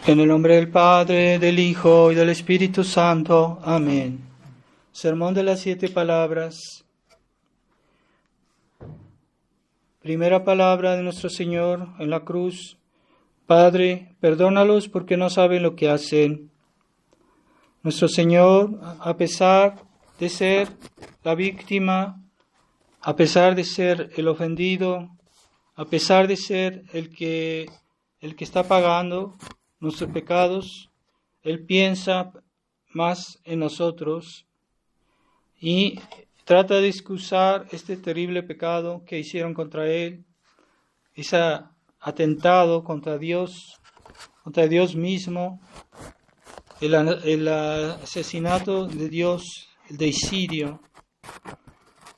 En el nombre del Padre, del Hijo y del Espíritu Santo. Amén. Sermón de las 7 palabras. Primera palabra de nuestro Señor en la cruz. Padre, perdónalos porque no saben lo que hacen. Nuestro Señor, a pesar de ser la víctima, a pesar de ser el ofendido, a pesar de ser el que está pagando nuestros pecados, Él piensa más en nosotros y trata de excusar este terrible pecado que hicieron contra Él, ese atentado contra Dios mismo, el asesinato de Dios, el deicidio.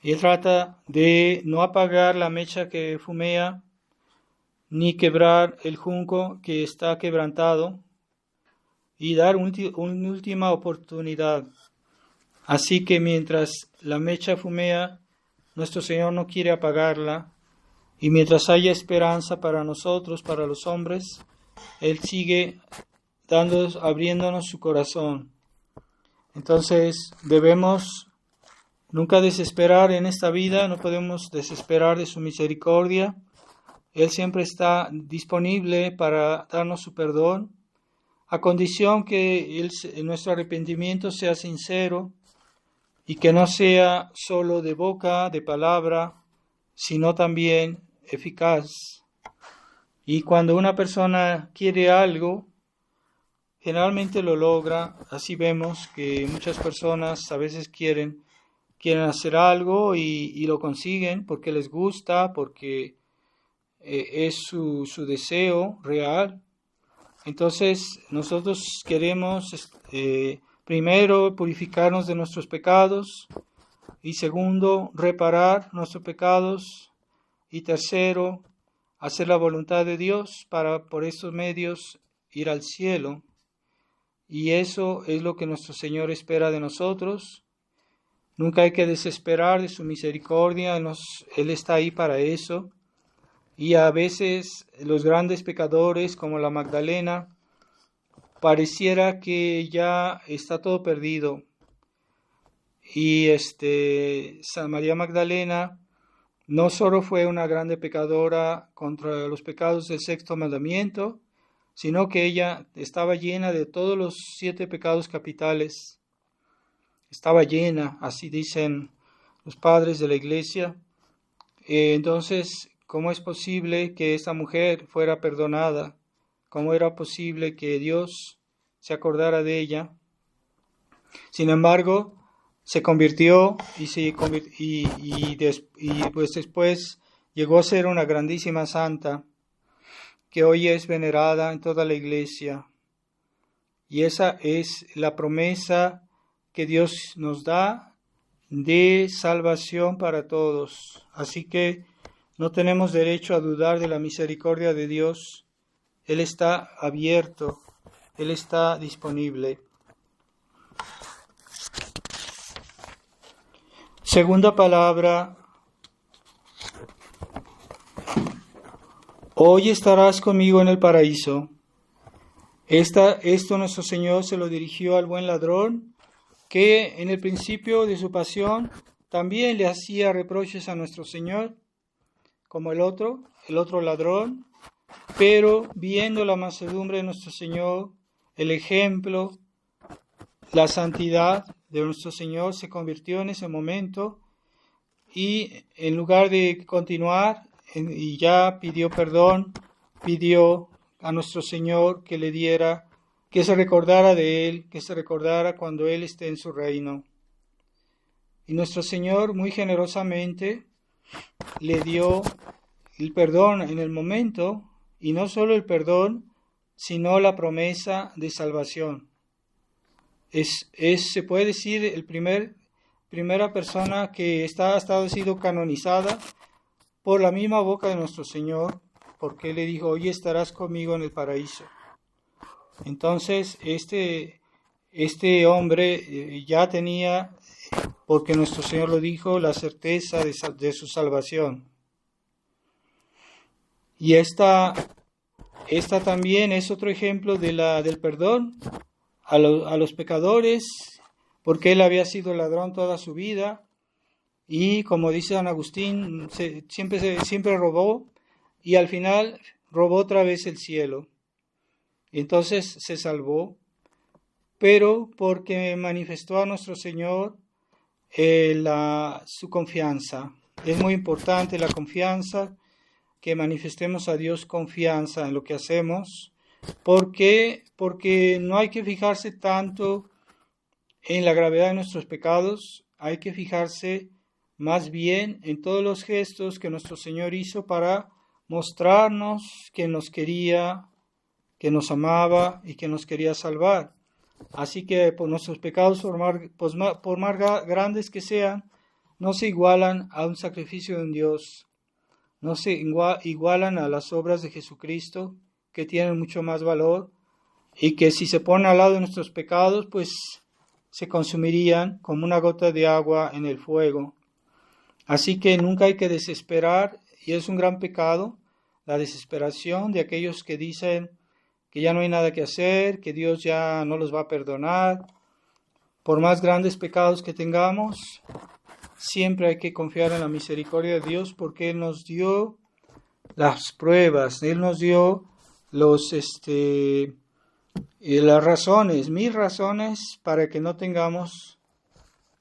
Él trata de no apagar la mecha que fumea, ni quebrar el junco que está quebrantado, y dar una última oportunidad. Así que mientras la mecha fumea, nuestro Señor no quiere apagarla, y mientras haya esperanza para nosotros, para los hombres, Él sigue abriéndonos su corazón. Entonces debemos nunca desesperar en esta vida, no podemos desesperar de su misericordia. Él siempre está disponible para darnos su perdón, a condición que nuestro arrepentimiento sea sincero y que no sea solo de boca, de palabra, sino también eficaz. Y cuando una persona quiere algo, generalmente lo logra. Así vemos que muchas personas a veces quieren hacer algo y lo consiguen porque les gusta, porque es su deseo real. Entonces nosotros queremos primero purificarnos de nuestros pecados, y segundo reparar nuestros pecados, y tercero hacer la voluntad de Dios para por estos medios ir al cielo. Y eso es lo que nuestro Señor espera de nosotros. Nunca hay que desesperar de su misericordia, Él está ahí para eso. Y a veces los grandes pecadores como la Magdalena, pareciera que ya está todo perdido. Y San María Magdalena no solo fue una grande pecadora contra los pecados del 6º mandamiento, sino que ella estaba llena de todos los 7 pecados capitales. Estaba llena, así dicen los padres de la Iglesia. Entonces, ¿cómo es posible que esta mujer fuera perdonada? ¿Cómo era posible que Dios se acordara de ella? Sin embargo, se convirtió pues después llegó a ser una grandísima santa que hoy es venerada en toda la Iglesia. Y esa es la promesa que Dios nos da de salvación para todos. Así que no tenemos derecho a dudar de la misericordia de Dios. Él está abierto, Él está disponible. Segunda palabra. Hoy estarás conmigo en el paraíso. Esto nuestro Señor se lo dirigió al buen ladrón, que en el principio de su pasión también le hacía reproches a nuestro Señor, como el otro ladrón, pero viendo la mansedumbre de nuestro Señor, el ejemplo, la santidad de nuestro Señor, se convirtió en ese momento, y en lugar de continuar y ya pidió perdón, pidió a nuestro Señor que le diera, que se recordara de Él, que se recordara cuando Él esté en su reino. Y nuestro Señor muy generosamente le dio el perdón en el momento, y no solo el perdón, sino la promesa de salvación. Se puede decir el primera persona que ha sido canonizada por la misma boca de nuestro Señor, porque Él le dijo: hoy estarás conmigo en el paraíso. Entonces este hombre ya tenía, porque nuestro Señor lo dijo, la certeza de su salvación. Y esta esta también es otro ejemplo del perdón a los pecadores, porque él había sido ladrón toda su vida y, como dice San Agustín, siempre robó y al final robó otra vez el cielo. Entonces se salvó, pero porque manifestó a nuestro Señor su confianza. Es muy importante la confianza, que manifestemos a Dios confianza en lo que hacemos. ¿Por qué? Porque no hay que fijarse tanto en la gravedad de nuestros pecados, hay que fijarse más bien en todos los gestos que nuestro Señor hizo para mostrarnos que nos quería, que nos amaba y que nos quería salvar. Así que por nuestros pecados, por más grandes que sean, no se igualan a un sacrificio de un Dios, no se igualan a las obras de Jesucristo, que tienen mucho más valor y que si se ponen al lado de nuestros pecados, pues se consumirían como una gota de agua en el fuego. Así que nunca hay que desesperar, y es un gran pecado la desesperación de aquellos que dicen que ya no hay nada que hacer, que Dios ya no los va a perdonar. Por más grandes pecados que tengamos, siempre hay que confiar en la misericordia de Dios, porque Él nos dio las pruebas, Él nos dio las razones, 1000 razones para que no tengamos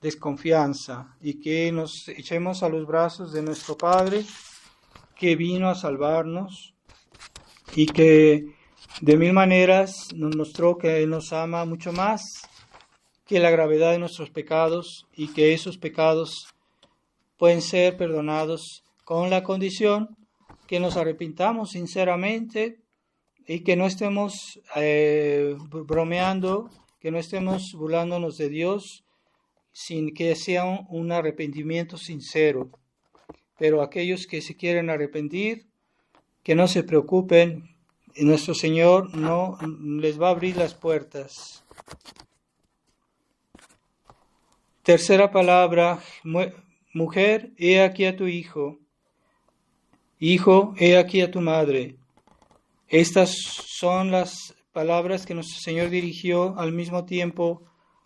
desconfianza y que nos echemos a los brazos de nuestro Padre, que vino a salvarnos y que de 1000 maneras nos mostró que Él nos ama mucho más que la gravedad de nuestros pecados, y que esos pecados pueden ser perdonados con la condición que nos arrepintamos sinceramente y que no estemos bromeando, que no estemos burlándonos de Dios, sin que sea un arrepentimiento sincero. Pero aquellos que se quieren arrepentir, que no se preocupen, nuestro Señor no les va a abrir las puertas. Tercera palabra, mujer, he aquí a tu hijo. Hijo, he aquí a tu madre. Estas son las palabras que nuestro Señor dirigió al mismo tiempo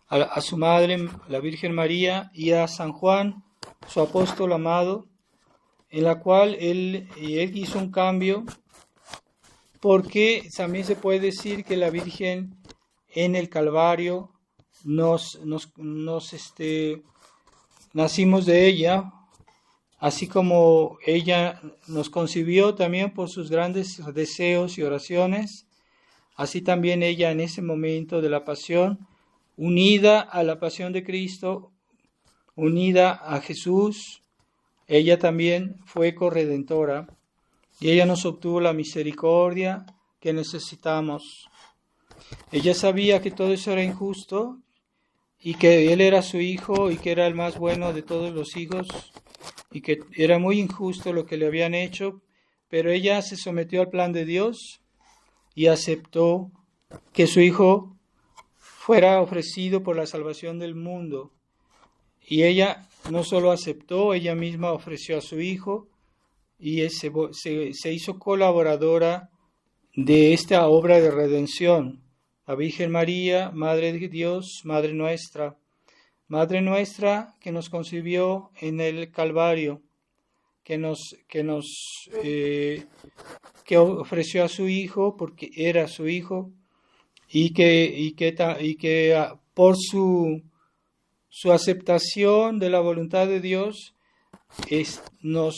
a su madre, la Virgen María, y a San Juan, su apóstol amado, en la cual él hizo un cambio, porque también se puede decir que la Virgen en el Calvario nacimos de ella, así como ella nos concibió también por sus grandes deseos y oraciones, así también ella en ese momento de la pasión, unida a la pasión de Cristo, unida a Jesús, ella también fue corredentora y ella nos obtuvo la misericordia que necesitamos. Ella sabía que todo eso era injusto y que Él era su hijo y que era el más bueno de todos los hijos y que era muy injusto lo que le habían hecho, pero ella se sometió al plan de Dios y aceptó que su hijo fuera ofrecido por la salvación del mundo. Y ella no solo aceptó, ella misma ofreció a su hijo y se hizo colaboradora de esta obra de redención. La Virgen María, Madre de Dios, Madre nuestra que nos concibió en el Calvario, que ofreció a su hijo porque era su hijo y que por su aceptación de la voluntad de Dios nos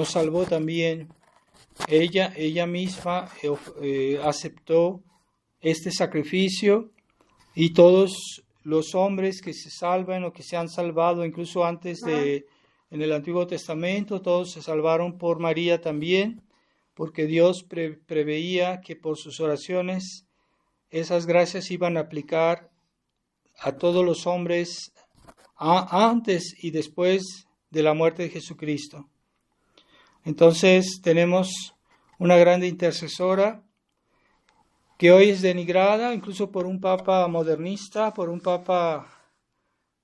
salvó también. Ella misma aceptó este sacrificio, y todos los hombres que se salvan o que se han salvado, incluso antes en el Antiguo Testamento, todos se salvaron por María también, porque Dios preveía que por sus oraciones esas gracias iban a aplicar a todos los hombres antes y después de la muerte de Jesucristo. Entonces tenemos una grande intercesora que hoy es denigrada incluso por un papa modernista, por un papa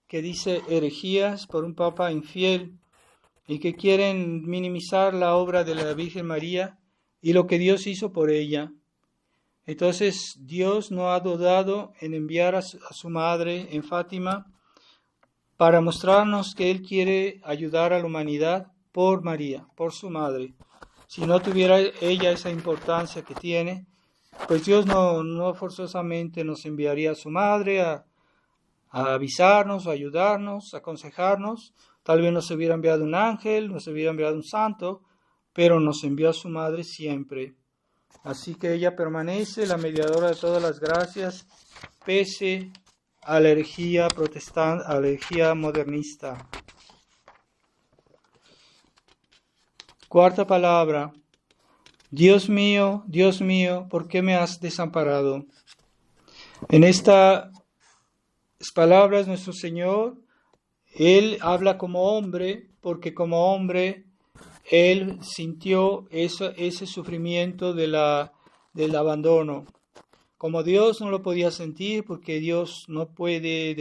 que dice herejías, por un papa infiel, y que quieren minimizar la obra de la Virgen María y lo que Dios hizo por ella. Entonces Dios no ha dudado en enviar a su madre en Fátima para mostrarnos que Él quiere ayudar a la humanidad por María, por su madre. Si no tuviera ella esa importancia que tiene, pues Dios no forzosamente nos enviaría a su madre a avisarnos, a ayudarnos, a aconsejarnos. Tal vez nos hubiera enviado un ángel, nos hubiera enviado un santo, pero nos envió a su madre siempre. Así que ella permanece la mediadora de todas las gracias, pese a la herejía protestante, a la herejía modernista. Cuarta palabra. Dios mío, ¿por qué me has desamparado? En estas palabras nuestro Señor, Él habla como hombre, porque como hombre Él sintió ese sufrimiento del abandono. Como Dios no lo podía sentir, porque Dios no puede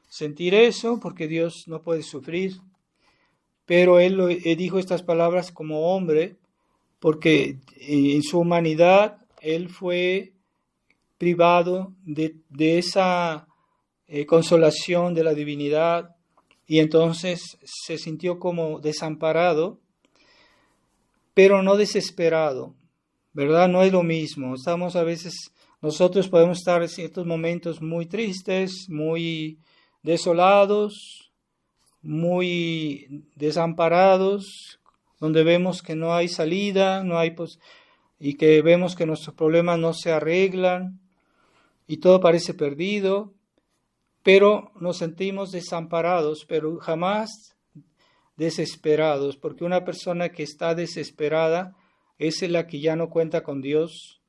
sentir eso, porque Dios no puede sufrir. Pero Él dijo estas palabras como hombre, porque en su humanidad Él fue privado de esa consolación de la divinidad, y entonces se sintió como desamparado, pero no desesperado, ¿verdad? No es lo mismo. Nosotros podemos estar en ciertos momentos muy tristes, muy desolados, muy desamparados, donde vemos que no hay salida, y que vemos que nuestros problemas no se arreglan y todo parece perdido, pero nos sentimos desamparados, pero jamás desesperados, porque una persona que está desesperada es la que ya no cuenta con Dios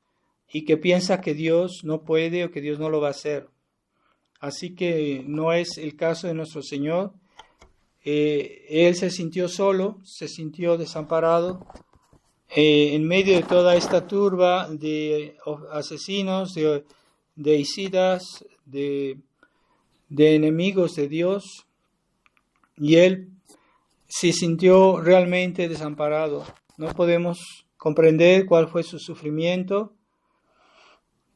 y que piensa que Dios no puede o que Dios no lo va a hacer. Así que no es el caso de nuestro Señor. Él se sintió solo, se sintió desamparado en medio de toda esta turba de asesinos, de deicidas, de enemigos de Dios, y Él se sintió realmente desamparado. No podemos comprender cuál fue su sufrimiento,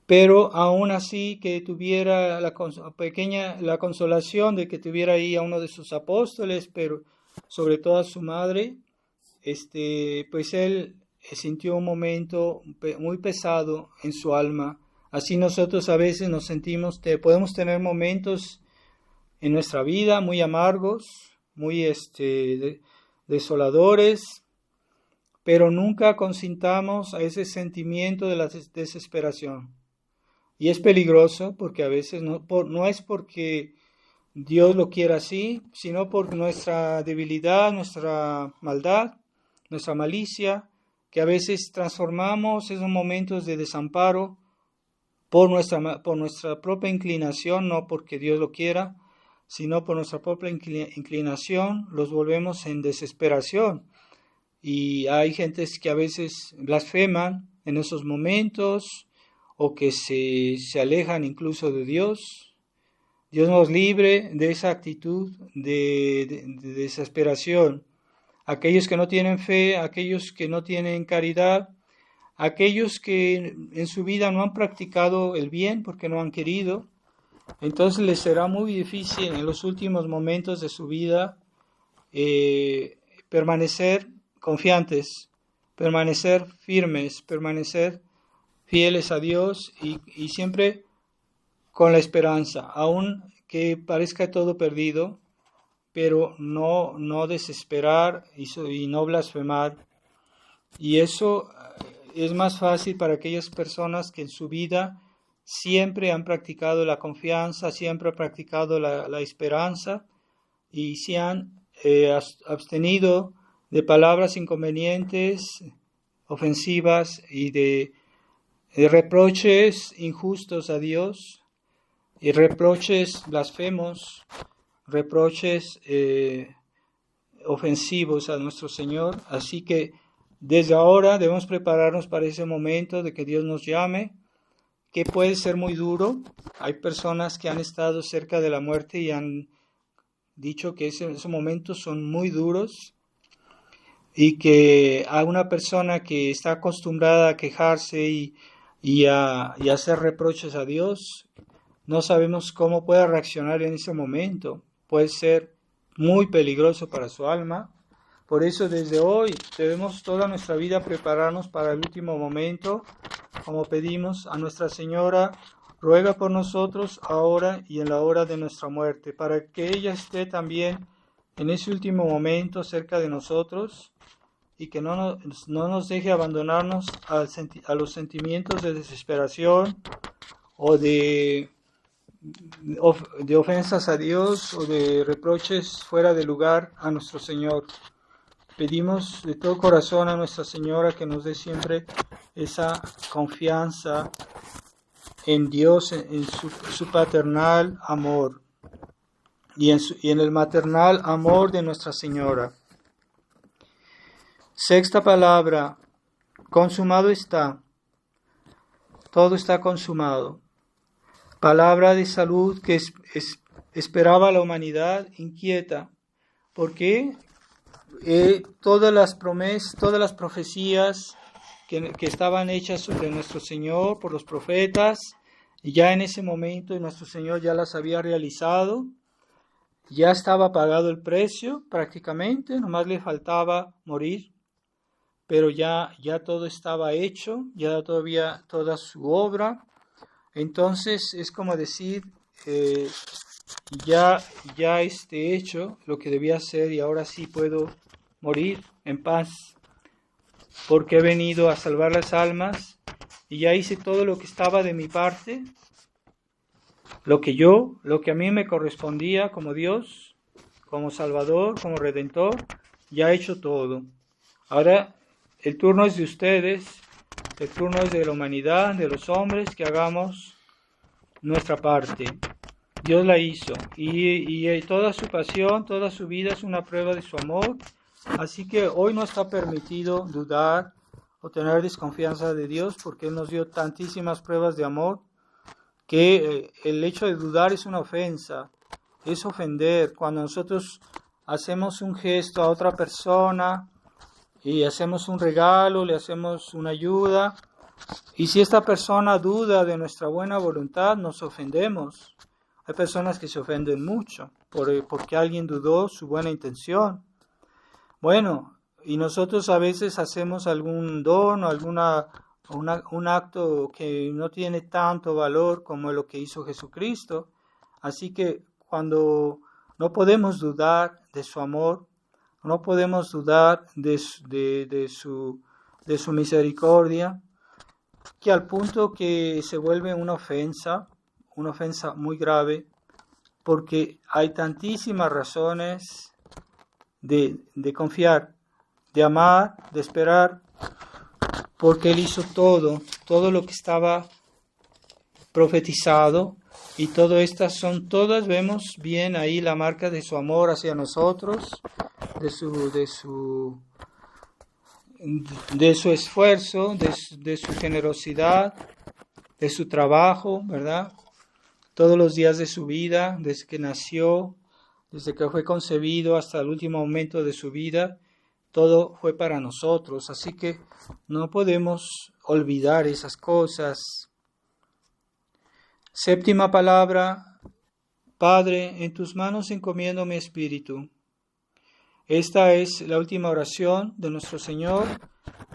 pero aún así que tuviera la consolación de que tuviera ahí a uno de sus apóstoles, pero sobre todo a su madre, pues Él sintió un momento muy pesado en su alma. Así nosotros a veces podemos tener momentos en nuestra vida muy amargos, muy desoladores, pero nunca consintamos a ese sentimiento de la desesperación. Y es peligroso porque a veces no es porque Dios lo quiera así, sino por nuestra debilidad, nuestra maldad, nuestra malicia, que a veces transformamos esos momentos de desamparo por nuestra propia inclinación, no porque Dios lo quiera, sino por nuestra propia inclinación, los volvemos en desesperación. Y hay gentes que a veces blasfeman en esos momentos o que se alejan incluso de Dios. Dios nos libre de esa actitud de desesperación. Aquellos que no tienen fe, aquellos que no tienen caridad, aquellos que en su vida no han practicado el bien porque no han querido, entonces les será muy difícil en los últimos momentos de su vida permanecer confiantes, permanecer firmes, permanecer fieles a Dios y siempre con la esperanza, aun que parezca todo perdido, pero no desesperar y no blasfemar. Y eso es más fácil para aquellas personas que en su vida siempre han practicado la confianza, siempre han practicado la esperanza y se han abstenido de palabras inconvenientes, ofensivas y de reproches injustos a Dios, y reproches blasfemos, reproches ofensivos a nuestro Señor. Así que desde ahora debemos prepararnos para ese momento de que Dios nos llame, que puede ser muy duro. Hay personas que han estado cerca de la muerte y han dicho que esos momentos son muy duros. y que a una persona que está acostumbrada a quejarse y a hacer reproches a Dios, no sabemos cómo puede reaccionar en ese momento. Puede ser muy peligroso para su alma. Por eso desde hoy debemos toda nuestra vida prepararnos para el último momento, como pedimos a Nuestra Señora, ruega por nosotros ahora y en la hora de nuestra muerte, para que ella esté también en ese último momento cerca de nosotros y que no nos deje abandonarnos a los sentimientos de desesperación o de ofensas a Dios o de reproches fuera de lugar a nuestro Señor. Pedimos de todo corazón a Nuestra Señora que nos dé siempre esa confianza en Dios, en su paternal amor y en el maternal amor de Nuestra Señora. Sexta palabra, consumado está. Todo está consumado. Palabra de salud que esperaba la humanidad inquieta, porque todas las promesas, todas las profecías que estaban hechas sobre nuestro Señor por los profetas, ya en ese momento nuestro Señor ya las había realizado, ya estaba pagado el precio prácticamente, nomás le faltaba morir, pero ya todo estaba hecho, ya todavía toda su obra. Entonces es como decir, ya esté hecho lo que debía hacer y ahora sí puedo morir en paz, porque he venido a salvar las almas y ya hice todo lo que estaba de mi parte, lo que a mí me correspondía como Dios, como Salvador, como Redentor, ya he hecho todo. Ahora el turno es de ustedes, el turno es de la humanidad, de los hombres, que hagamos nuestra parte. Dios la hizo y toda su pasión, toda su vida es una prueba de su amor. Así que hoy no está permitido dudar o tener desconfianza de Dios, porque Él nos dio tantísimas pruebas de amor que el hecho de dudar es una ofensa, es ofender. Cuando nosotros hacemos un gesto a otra persona y hacemos un regalo, le hacemos una ayuda, y si esta persona duda de nuestra buena voluntad, nos ofendemos. Hay personas que se ofenden mucho porque alguien dudó su buena intención. Bueno, y nosotros a veces hacemos algún don o un acto que no tiene tanto valor como lo que hizo Jesucristo. Así que cuando no podemos dudar de su amor, no podemos dudar de su misericordia, que al punto que se vuelve una ofensa muy grave, porque hay tantísimas razones de confiar, de amar, de esperar, porque Él hizo todo lo que estaba profetizado, y todas vemos bien ahí la marca de su amor hacia nosotros, de su esfuerzo, de su generosidad, de su trabajo, ¿verdad? Todos los días de su vida, desde que nació, desde que fue concebido hasta el último momento de su vida, todo fue para nosotros. Así que no podemos olvidar esas cosas. Séptima palabra, Padre, en tus manos encomiendo mi espíritu. Esta es la última oración de nuestro Señor,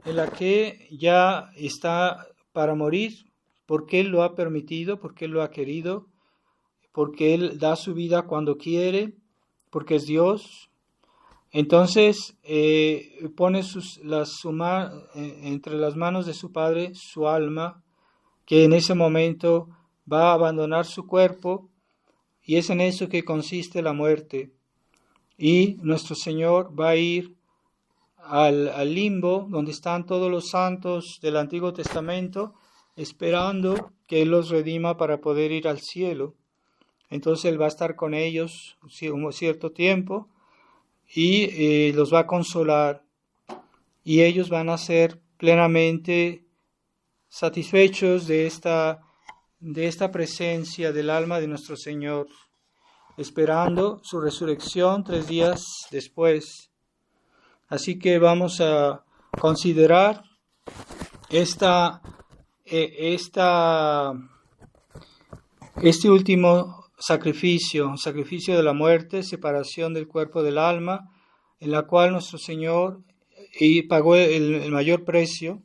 en la que ya está para morir, porque Él lo ha permitido, porque Él lo ha querido, porque Él da su vida cuando quiere, porque es Dios. Entonces pone entre las manos de su Padre su alma, que en ese momento va a abandonar su cuerpo, y es en eso que consiste la muerte. Y nuestro Señor va a ir al limbo, donde están todos los santos del Antiguo Testamento, esperando que Él los redima para poder ir al cielo. Entonces Él va a estar con ellos un cierto tiempo y los va a consolar, y ellos van a ser plenamente satisfechos de esta presencia del alma de nuestro Señor, esperando su resurrección 3 días después. Así que vamos a considerar este último sacrificio de la muerte, separación del cuerpo del alma, en la cual nuestro Señor pagó el mayor precio,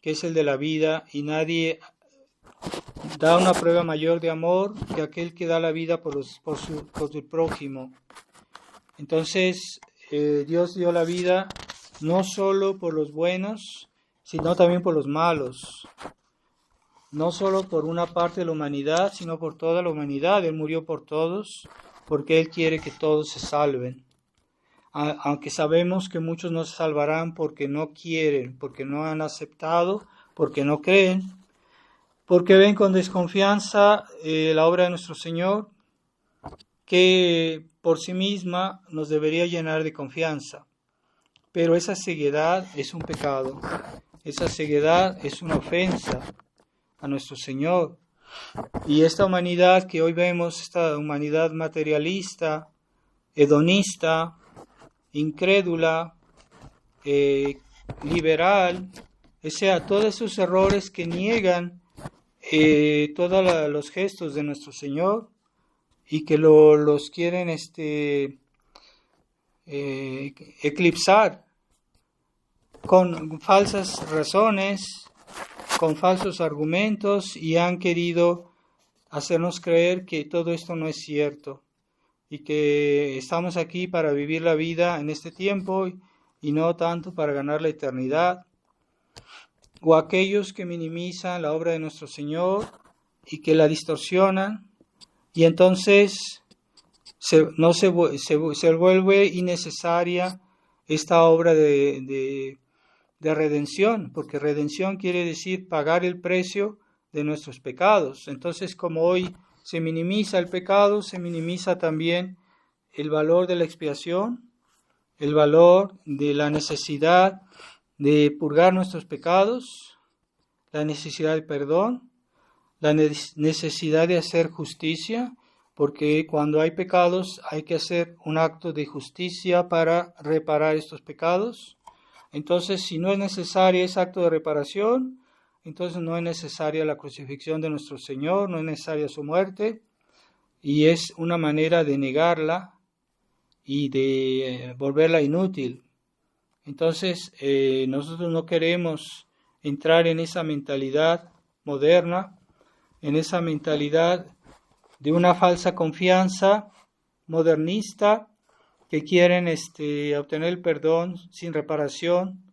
que es el de la vida, y nadie da una prueba mayor de amor que aquel que da la vida por su prójimo. Entonces, Dios dio la vida no solo por los buenos, sino también por los malos. No solo por una parte de la humanidad, sino por toda la humanidad. Él murió por todos, porque Él quiere que todos se salven. Aunque sabemos que muchos no se salvarán porque no quieren, porque no han aceptado, porque no creen, porque ven con desconfianza la obra de nuestro Señor, que por sí misma nos debería llenar de confianza. Pero esa ceguedad es un pecado, esa ceguedad es una ofensa a nuestro Señor. Y esta humanidad que hoy vemos, esta humanidad materialista, hedonista, incrédula, liberal, o sea, todos esos errores que niegan todos los gestos de nuestro Señor y que los quieren eclipsar con falsas razones, con falsos argumentos, y han querido hacernos creer que todo esto no es cierto y que estamos aquí para vivir la vida en este tiempo y no tanto para ganar la eternidad. O aquellos que minimizan la obra de nuestro Señor y que la distorsionan, y entonces se vuelve innecesaria esta obra de redención, porque redención quiere decir pagar el precio de nuestros pecados. Entonces, como hoy se minimiza el pecado, se minimiza también el valor de la expiación, el valor de la necesidad de purgar nuestros pecados, la necesidad de perdón, la necesidad de hacer justicia, porque cuando hay pecados hay que hacer un acto de justicia para reparar estos pecados. Entonces, si no es necesario ese acto de reparación, entonces no es necesaria la crucifixión de nuestro Señor, no es necesaria su muerte, y es una manera de negarla y de volverla inútil. Entonces, nosotros no queremos entrar en esa mentalidad moderna, en esa mentalidad de una falsa confianza modernista, que quieren obtener el perdón sin reparación,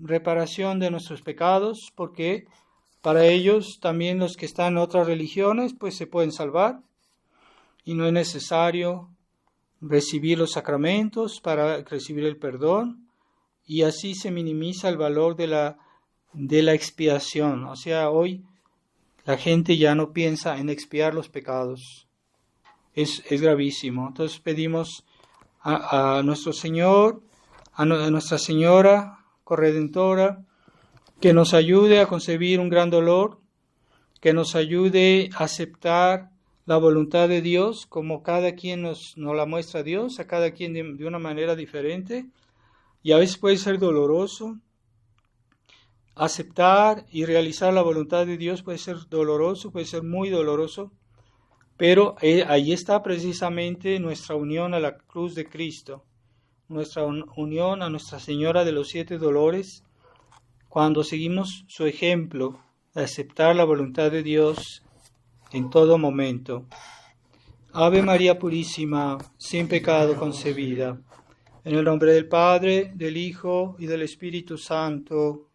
reparación de nuestros pecados, porque para ellos también los que están en otras religiones pues se pueden salvar y no es necesario recibir los sacramentos para recibir el perdón, y así se minimiza el valor de la expiación. O sea, hoy la gente ya no piensa en expiar los pecados. Es gravísimo. Entonces pedimos a nuestro Señor, a Nuestra Señora Corredentora, que nos ayude a concebir un gran dolor, que nos ayude a aceptar la voluntad de Dios, como cada quien nos la muestra Dios, a cada quien de una manera diferente, y a veces puede ser doloroso. Aceptar y realizar la voluntad de Dios puede ser doloroso, puede ser muy doloroso, pero ahí está precisamente nuestra unión a la cruz de Cristo, nuestra unión a Nuestra Señora de los 7 Dolores, cuando seguimos su ejemplo de aceptar la voluntad de Dios en todo momento. Ave María Purísima, sin pecado concebida. En el nombre del Padre, del Hijo y del Espíritu Santo.